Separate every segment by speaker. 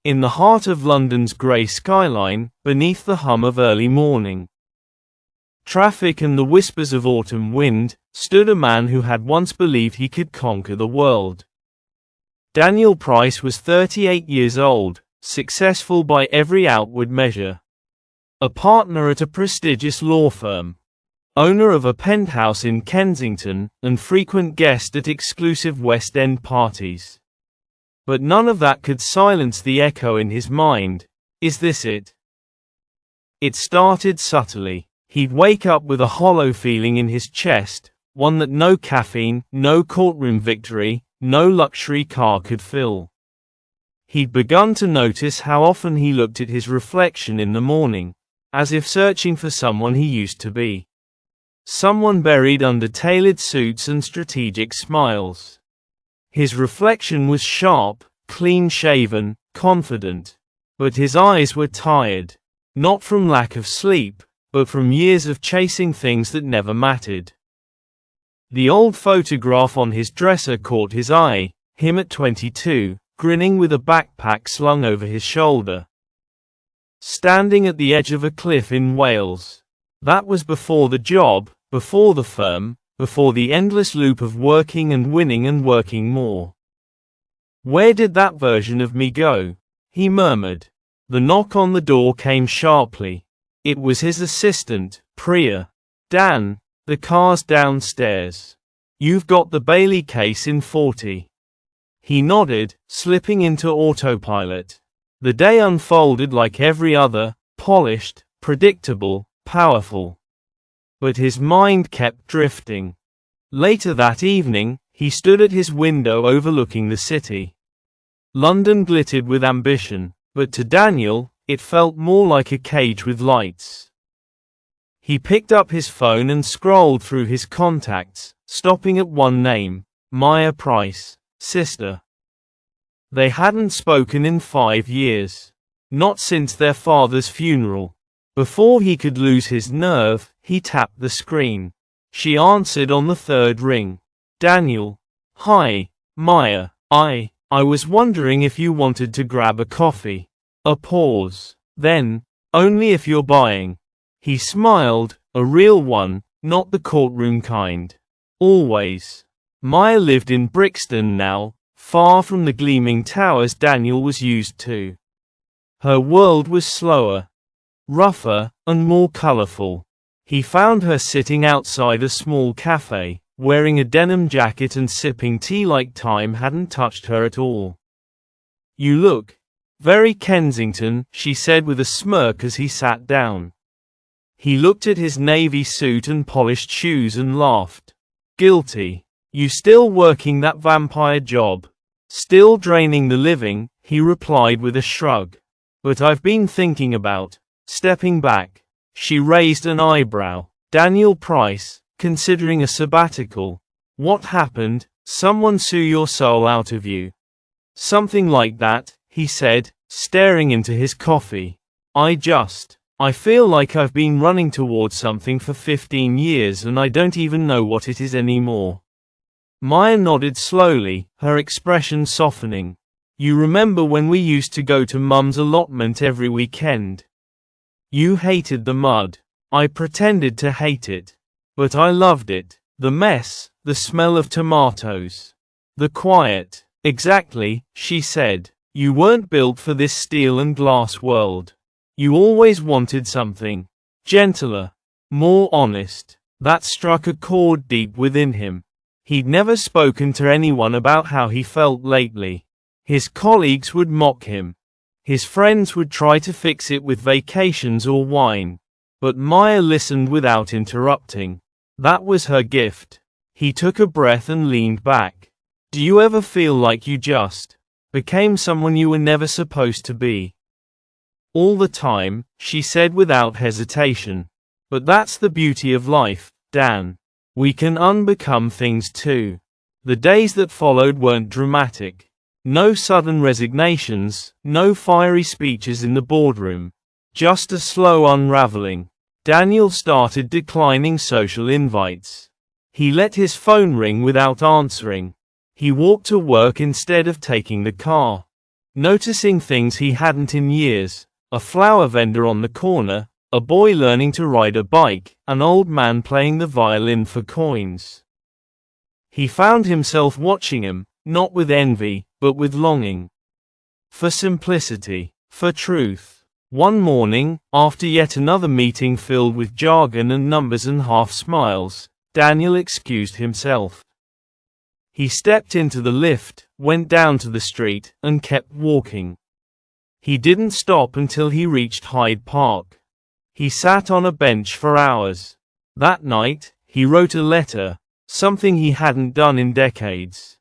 Speaker 1: In the heart of London's grey skyline, beneath the hum of early morning traffic and the whispers of autumn wind, stood a man who had once believed he could conquer the world. Daniel Price was 38 years old, successful by every outward measure. A partner at a prestigious law firm, owner of a penthouse in Kensington, and frequent guest at exclusive West End parties. But none of that could silence the echo in his mind. Is this it? It started subtly. He'd wake up with a hollow feeling in his chest, one that no caffeine, no courtroom victory, no luxury car could fill. He'd begun to notice how often he looked at his reflection in the morning, as if searching for someone he used to be. Someone buried under tailored suits and strategic smiles. His reflection was sharp, clean-shaven, confident. But his eyes were tired. Not from lack of sleep, but from years of chasing things that never mattered. The old photograph on his dresser caught his eye, him at 22, grinning with a backpack slung over his shoulder, standing at the edge of a cliff in Wales. That was before the job, before the firm, before the endless loop of working and winning and working more. "Where did that version of me go?" he murmured. The knock on the door came sharply. It was his assistant, Priya. "Dan, the car's downstairs. You've got the Bailey case in 40. He nodded, slipping into autopilot. The day unfolded like every other, polished, predictable, powerful. But his mind kept drifting. Later that evening, he stood at his window overlooking the city. London glittered with ambition, but to Daniel, it felt more like a cage with lights. He picked up his phone and scrolled through his contacts, stopping at one name, Maya Price, sister. They hadn't spoken in 5 years. Not since their father's funeral. Before he could lose his nerve, he tapped the screen. She answered on the third ring. "Daniel. Hi, Maya. I was wondering if you wanted to grab a coffee." A pause. Then, "Only if you're buying." He smiled, a real one, not the courtroom kind. Always. Maya lived in Brixton now, far from the gleaming towers Daniel was used to. Her world was slower, rougher, and more colorful. He found her sitting outside a small cafe, wearing a denim jacket and sipping tea like time hadn't touched her at all. "You look very Kensington," she said with a smirk as he sat down. He looked at his navy suit and polished shoes and laughed. "Guilty. You still working that vampire job?" "Still draining the living," he replied with a shrug. "But I've been thinking about stepping back." She raised an eyebrow. "Daniel Price, considering a sabbatical? What happened? Someone sue your soul out of you?" "Something like that," he said, staring into his coffee. I feel like I've been running towards something for 15 years and I don't even know what it is anymore." Maya nodded slowly, her expression softening. "You remember when we used to go to Mum's allotment every weekend? You hated the mud. I pretended to hate it. But I loved it. The mess, the smell of tomatoes. The quiet." "Exactly," she said. "You weren't built for this steel and glass world. You always wanted something gentler, more honest." That struck a chord deep within him. He'd never spoken to anyone about how he felt lately. His colleagues would mock him. His friends would try to fix it with vacations or wine. But Maya listened without interrupting. That was her gift. He took a breath and leaned back. "Do you ever feel like you just became someone you were never supposed to be?" "All the time," she said without hesitation. "But that's the beauty of life, Dan. We can unbecome things too." The days that followed weren't dramatic. No sudden resignations, no fiery speeches in the boardroom. Just a slow unraveling. Daniel started declining social invites. He let his phone ring without answering. He walked to work instead of taking the car. noticing things he hadn't in years: a flower vendor on the corner, a boy learning to ride a bike, an old man playing the violin for coins. He found himself watching him, not with envy, but with longing. For simplicity, for truth. One morning, after yet another meeting filled with jargon and numbers and half smiles, Daniel excused himself. He stepped into the lift, went down to the street, and kept walking. He didn't stop until he reached Hyde Park. He sat on a bench for hours. That night, he wrote a letter, something he hadn't done in decades.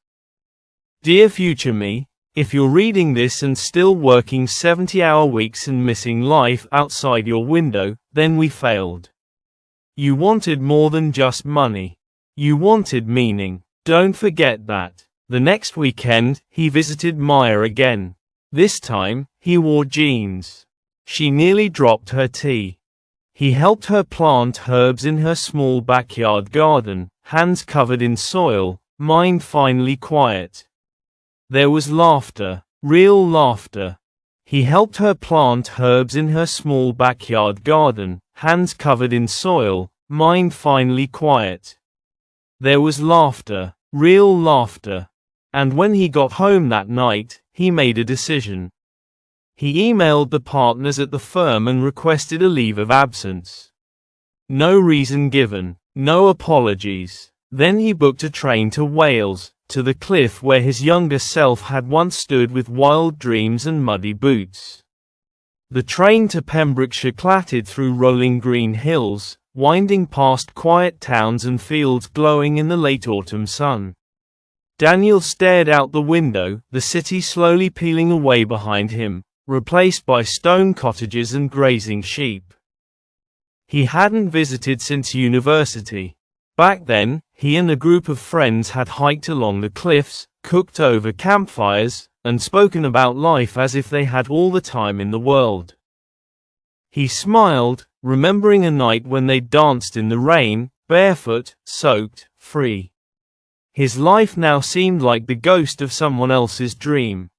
Speaker 1: Dear future me, if you're reading this and still working 70-hour weeks and missing life outside your window, then we failed. You wanted more than just money. You wanted meaning. Don't forget that. The next weekend, he visited Maya again. This time, he wore jeans. She nearly dropped her tea. He helped her plant herbs in her small backyard garden, hands covered in soil, mind finally quiet. There was laughter, real laughter. He helped her plant herbs in her small backyard garden, hands covered in soil, mind finally quiet. There was laughter, real laughter. And when he got home that night, he made a decision. He emailed the partners at the firm and requested a leave of absence. No reason given, no apologies. Then he booked a train to Wales, to the cliff where his younger self had once stood with wild dreams and muddy boots. The train to Pembrokeshire clattered through rolling green hills, winding past quiet towns and fields glowing in the late autumn sun. Daniel stared out the window, the city slowly peeling away behind him, replaced by stone cottages and grazing sheep. He hadn't visited since university. Back then, he and a group of friends had hiked along the cliffs, cooked over campfires, and spoken about life as if they had all the time in the world. He smiled, remembering a night when they danced in the rain, barefoot, soaked, free. His life now seemed like the ghost of someone else's dream.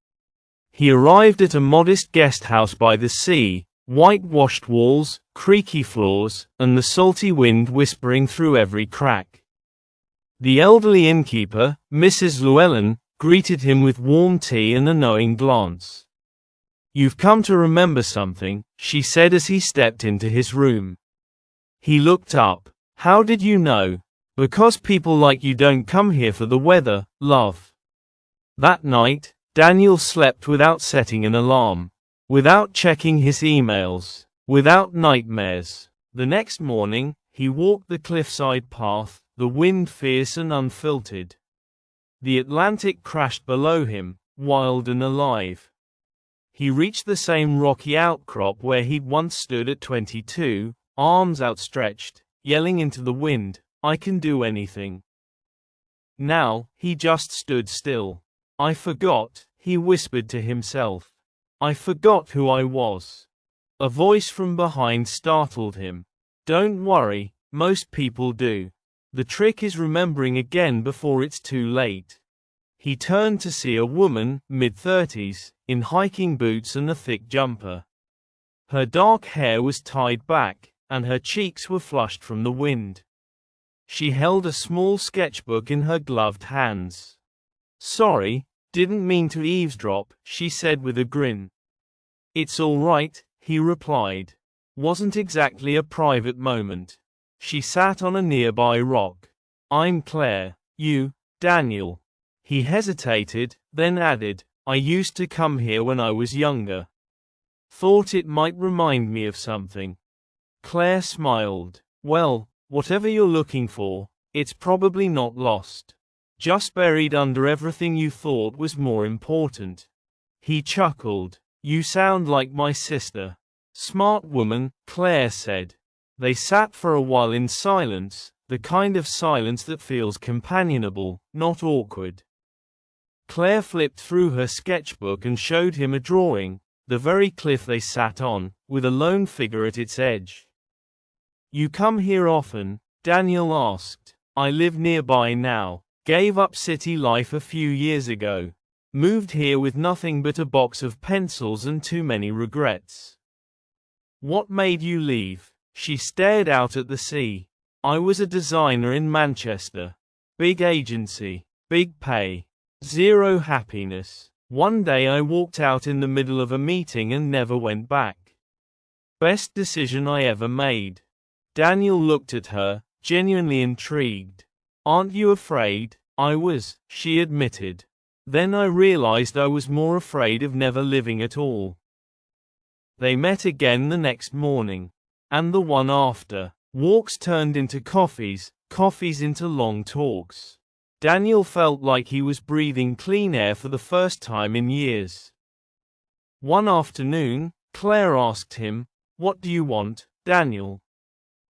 Speaker 1: He arrived at a modest guest house by the sea, whitewashed walls, creaky floors, and the salty wind whispering through every crack. The elderly innkeeper, Mrs. Llewellyn, greeted him with warm tea and a knowing glance. "You've come to remember something," she said as he stepped into his room. He looked up. "How did you know?" "Because people like you don't come here for the weather, love." That night, Daniel slept without setting an alarm, without checking his emails, without nightmares. The next morning, he walked the cliffside path, the wind fierce and unfiltered. The Atlantic crashed below him, wild and alive. He reached the same rocky outcrop where he'd once stood at 22, arms outstretched, yelling into the wind, "I can do anything." Now, he just stood still. "I forgot," he whispered to himself. "I forgot who I was." A voice from behind startled him. "Don't worry, most people do. The trick is remembering again before it's too late." He turned to see a woman, mid-30s, in hiking boots and a thick jumper. Her dark hair was tied back, and her cheeks were flushed from the wind. She held a small sketchbook in her gloved hands. "Sorry, didn't mean to eavesdrop," she said with a grin. "It's all right," he replied. "Wasn't exactly a private moment." She sat on a nearby rock. "I'm Claire. You, Daniel." He hesitated, then added, "I used to come here when I was younger. Thought it might remind me of something." Claire smiled. "Well, whatever you're looking for, it's probably not lost. Just buried under everything you thought was more important." He chuckled. "You sound like my sister." "Smart woman," Claire said. They sat for a while in silence, the kind of silence that feels companionable, not awkward. Claire flipped through her sketchbook and showed him a drawing, the very cliff they sat on, with a lone figure at its edge. "You come here often?" Daniel asked. "I live nearby now. Gave up city life a few years ago." Moved here with nothing but a box of pencils and too many regrets. What made you leave? She stared out at the sea. I was a designer in Manchester. Big agency, big pay, zero happiness. One day I walked out in the middle of a meeting and never went back. Best decision I ever made. Daniel looked at her, genuinely intrigued. Aren't you afraid? I was, she admitted. Then I realized I was more afraid of never living at all. They met again the next morning. And the one after. Walks turned into coffees, coffees into long talks. Daniel felt like he was breathing clean air for the first time in years. One afternoon, Claire asked him, "What do you want, Daniel?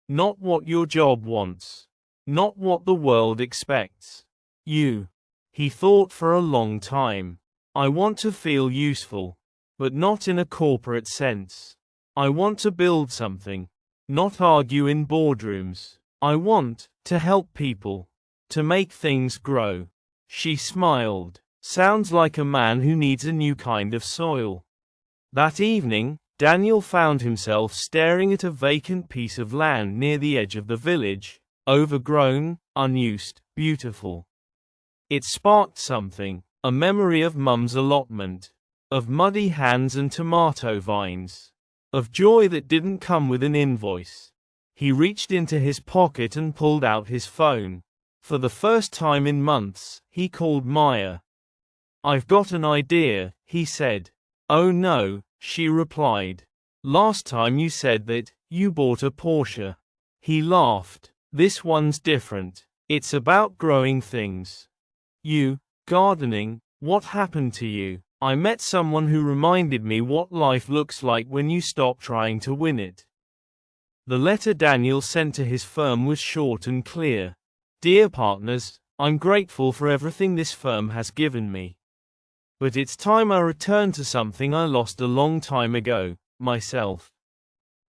Speaker 1: Not what your job wants. Not what the world expects. You." He thought for a long time. "I want to feel useful. But not in a corporate sense. I want to build something. Not argue in boardrooms. I want to help people. To make things grow." She smiled. Sounds like a man who needs a new kind of soil. That evening, Daniel found himself staring at a vacant piece of land near the edge of the village. Overgrown, unused, beautiful. It sparked something, a memory of Mum's allotment. Of muddy hands and tomato vines. Of joy that didn't come with an invoice. He reached into his pocket and pulled out his phone. For the first time in months, he called Maya. "I've got an idea," he said. "Oh no," she replied. "Last time you said that you bought a Porsche." He laughed. "This one's different. It's about growing things." "You, gardening, what happened to you?" "I met someone who reminded me what life looks like when you stop trying to win it." The letter Daniel sent to his firm was short and clear. "Dear partners, I'm grateful for everything this firm has given me. But it's time I return to something I lost a long time ago, myself.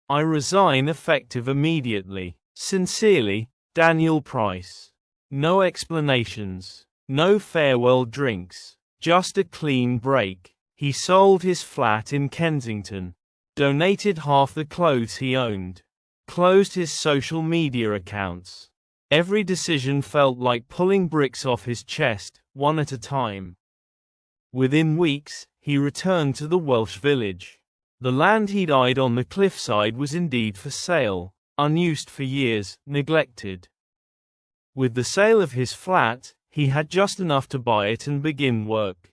Speaker 1: I resign effective immediately. Sincerely, Daniel Price." No explanations. No farewell drinks. Just a clean break. He sold his flat in Kensington. Donated half the clothes he owned. Closed his social media accounts. Every decision felt like pulling bricks off his chest, one at a time. Within weeks, he returned to the Welsh village. The land he'd eyed on the cliffside was indeed for sale, unused for years, neglected. With the sale of his flat, he had just enough to buy it and begin work.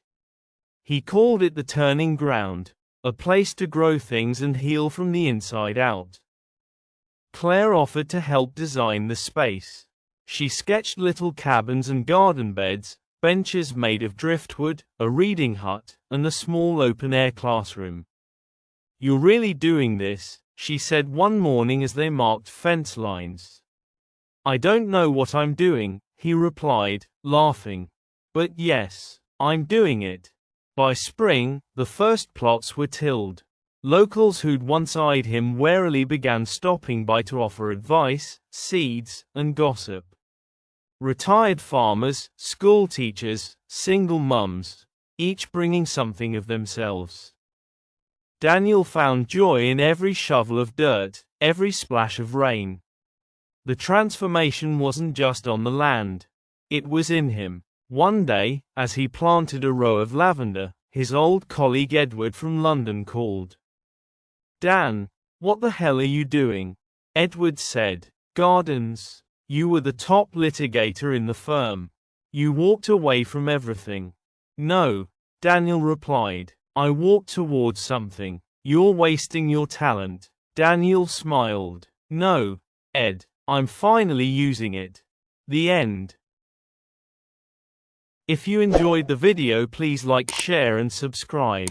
Speaker 1: He called it the Turning Ground, a place to grow things and heal from the inside out. Claire offered to help design the space. She sketched little cabins and garden beds, benches made of driftwood, a reading hut, and a small open-air classroom. "You're really doing this," she said one morning as they marked fence lines. "I don't know what I'm doing," he replied, laughing. "But yes, I'm doing it." By spring, the first plots were tilled. Locals who'd once eyed him warily began stopping by to offer advice, seeds, and gossip. Retired farmers, school teachers, single mums, each bringing something of themselves. Daniel found joy in every shovel of dirt, every splash of rain. The transformation wasn't just on the land. It was in him. One day, as he planted a row of lavender, his old colleague Edward from London called. "Dan, what the hell are you doing?" Edward said. "Gardens. You were the top litigator in the firm. You walked away from everything." "No," Daniel replied. "I walked towards something. You're wasting your talent." Daniel smiled. "No, Ed. I'm finally using it." The end. If you enjoyed the video, please like, share and subscribe.